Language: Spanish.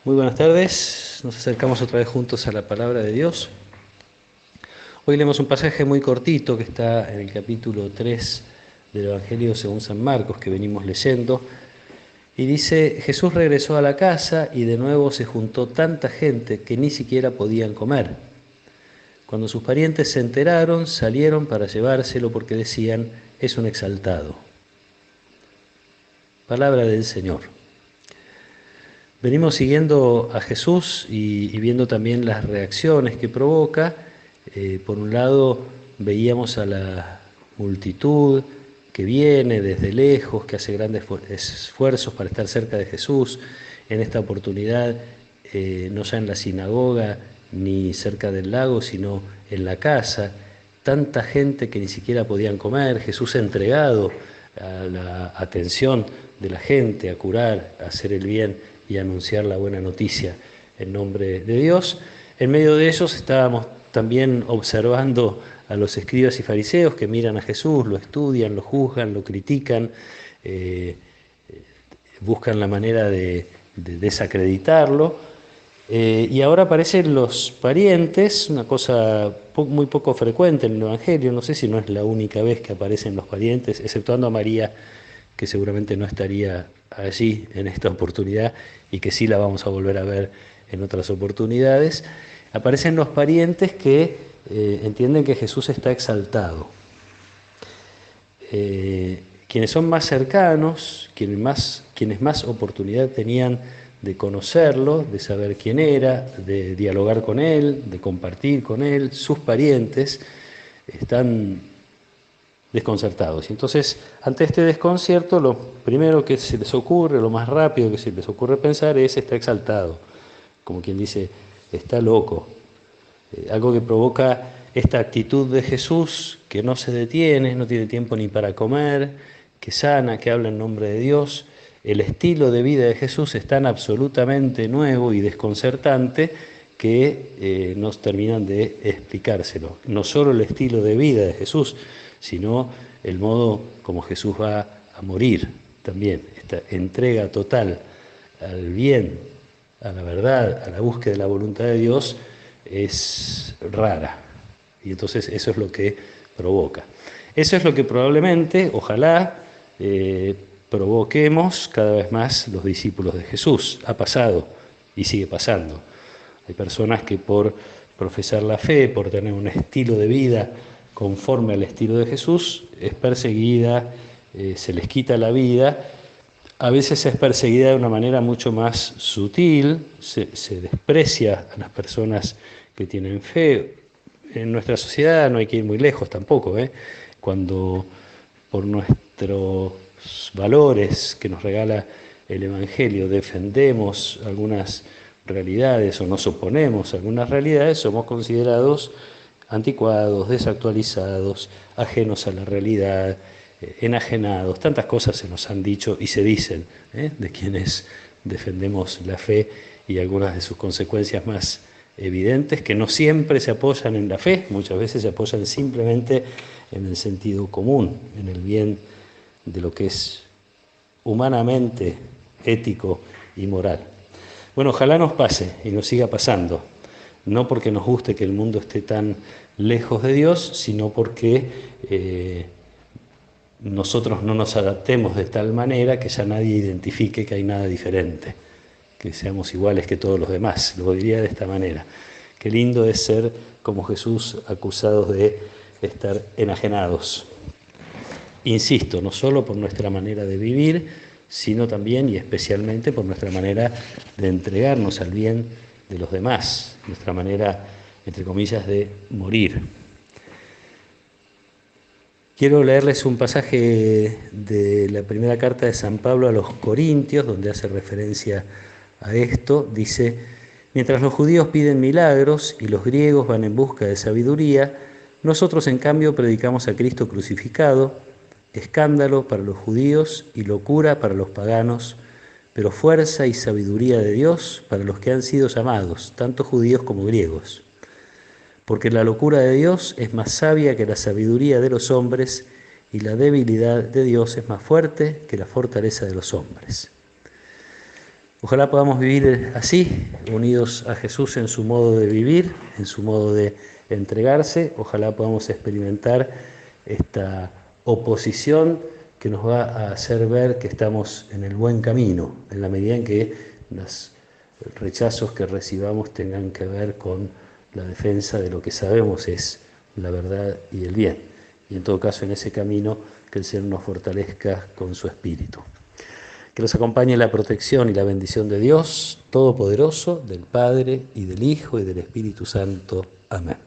Muy buenas tardes, nos acercamos otra vez juntos a la palabra de Dios. Hoy leemos un pasaje muy cortito que está en el capítulo 3 del Evangelio según San Marcos que venimos leyendo. Y dice, Jesús regresó a la casa y de nuevo se juntó tanta gente que ni siquiera podían comer. Cuando sus parientes se enteraron, salieron para llevárselo porque decían, es un exaltado. Palabra del Señor. Venimos siguiendo a Jesús y viendo también las reacciones que provoca. Por un lado, veíamos a la multitud que viene desde lejos, que hace grandes esfuerzos para estar cerca de Jesús. En esta oportunidad, no ya en la sinagoga ni cerca del lago, sino en la casa. Tanta gente que ni siquiera podían comer. Jesús entregado a la atención de la gente, a curar, a hacer el bien y anunciar la buena noticia en nombre de Dios. En medio de ellos estábamos también observando a los escribas y fariseos que miran a Jesús, lo estudian, lo juzgan, lo critican, buscan la manera de desacreditarlo. Y ahora aparecen los parientes, una cosa muy poco frecuente en el Evangelio. No sé si no es la única vez que aparecen los parientes, exceptuando a María, que seguramente no estaría allí en esta oportunidad y que sí la vamos a volver a ver en otras oportunidades. Aparecen los parientes que entienden que Jesús está exaltado. Quienes son más cercanos, quienes más oportunidad tenían de conocerlo, de saber quién era, de dialogar con él, de compartir con él, sus parientes, están desconcertados. Y entonces, ante este desconcierto, lo primero que se les ocurre, lo más rápido que se les ocurre pensar es, está exaltado, como quien dice, está loco. Algo que provoca esta actitud de Jesús, que no se detiene, no tiene tiempo ni para comer, que sana, que habla en nombre de Dios. El estilo de vida de Jesús es tan absolutamente nuevo y desconcertante que nos terminan de explicárselo. No solo el estilo de vida de Jesús, sino el modo como Jesús va a morir también, esta entrega total al bien, a la verdad, a la búsqueda de la voluntad de Dios, es rara. Y entonces eso es lo que provoca. Eso es lo que probablemente, ojalá, provoquemos cada vez más los discípulos de Jesús. Ha pasado y sigue pasando. Hay personas que por profesar la fe, por tener un estilo de vida conforme al estilo de Jesús, es perseguida, se les quita la vida. A veces es perseguida de una manera mucho más sutil, se desprecia a las personas que tienen fe. En nuestra sociedad no hay que ir muy lejos tampoco, cuando por nuestros valores que nos regala el Evangelio defendemos algunas realidades o nos oponemos a algunas realidades, somos considerados anticuados, desactualizados, ajenos a la realidad, enajenados. Tantas cosas se nos han dicho y se dicen de quienes defendemos la fe y algunas de sus consecuencias más evidentes, que no siempre se apoyan en la fe, muchas veces se apoyan simplemente en el sentido común, en el bien de lo que es humanamente ético y moral. Bueno, ojalá nos pase y nos siga pasando, no porque nos guste que el mundo esté tan lejos de Dios, sino porque nosotros no nos adaptemos de tal manera que ya nadie identifique que hay nada diferente, que seamos iguales que todos los demás. Lo diría de esta manera. Qué lindo es ser como Jesús, acusados de estar enajenados. Insisto, no solo por nuestra manera de vivir, sino también y especialmente por nuestra manera de entregarnos al bien de los demás, nuestra manera, entre comillas, de morir. Quiero leerles un pasaje de la primera carta de San Pablo a los Corintios, donde hace referencia a esto. Dice, mientras los judíos piden milagros y los griegos van en busca de sabiduría, nosotros en cambio predicamos a Cristo crucificado, escándalo para los judíos y locura para los paganos, pero fuerza y sabiduría de Dios para los que han sido llamados, tanto judíos como griegos. Porque la locura de Dios es más sabia que la sabiduría de los hombres, y la debilidad de Dios es más fuerte que la fortaleza de los hombres. Ojalá podamos vivir así, unidos a Jesús en su modo de vivir, en su modo de entregarse. Ojalá podamos experimentar esta oposición que nos va a hacer ver que estamos en el buen camino, en la medida en que los rechazos que recibamos tengan que ver con la defensa de lo que sabemos es la verdad y el bien. Y en todo caso, en ese camino, que el Señor nos fortalezca con su Espíritu. Que los acompañe la protección y la bendición de Dios Todopoderoso, del Padre y del Hijo y del Espíritu Santo. Amén.